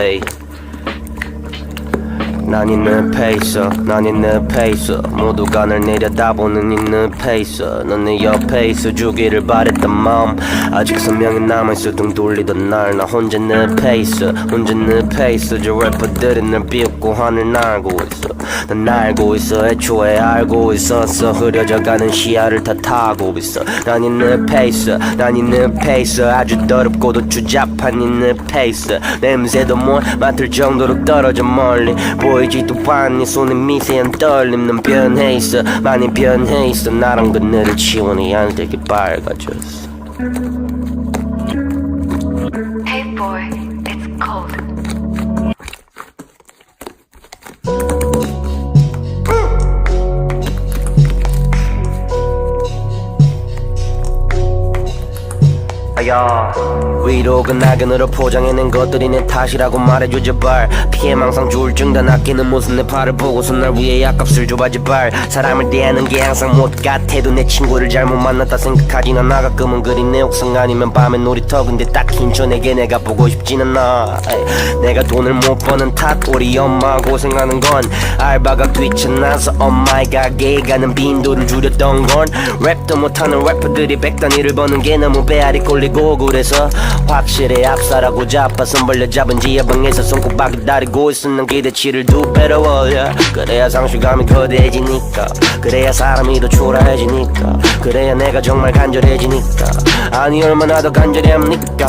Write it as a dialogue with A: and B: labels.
A: 에이 난 이 늪에 있어 난 이 늪에 있어 모두가 날 내려다보는 이 늪에 있어 넌 내 옆에 있어 주기를 바랬던 마음 아직 선명히 남아있어 등 돌리던 날 나 혼자 늪에 있어 혼자 늪에 있어 저 래퍼들이 날 비웃고 하늘 날고 있어 난 알고 있어 애초에 알고 있었어 흐려져가는 시야를 다 타고 있어 난 이 늪에 있어 난 이 늪에 있어 아주 더럽고도 추잡한 이 늪에 있어 냄새도 못 맡을 정도로 떨어져 멀리 보이지도 않니 손에 미세한 떨림 넌 변해 있어 많이 변해 있어 나랑 그늘을 치워 네 안색이 밝아졌어
B: Hey boy, it's cold.
A: 야 위로가 낙연으로 포장해낸 것들이 내 탓이라고 말해줘 제발 피해망상 우울증 다 낚이는 모습 내 팔을 보고서 날 위해 약값을 줘봐 제발 사람을 대하는 게 항상 못 같아도 내 친구를 잘못 만났다 생각하진 않아 가끔은 그린 내 옥상 아니면 밤의 놀이터 근데 딱히 인천에게 내가 보고 싶진 않아 내가 돈을 못 버는 탓 우리 엄마 고생하는 건 알바가 귀찮아서 엄마의 가게에 가는 빈도를 줄였던 건 랩도 못하는 래퍼들이 백단위를 버는 게 너무 배알이 꼴리고 그래서 확실히 압살하고 잡아 손 벌려 잡은 지하방에서 손꼽아 기다리고 있어 난 기대치를 두 배로 올려 그래야 상실감이 거대해지니까 그래야 사람이 더 초라해지니까 그래야 내가 정말 간절해지니까 아니 얼마나 더 간절히 합니까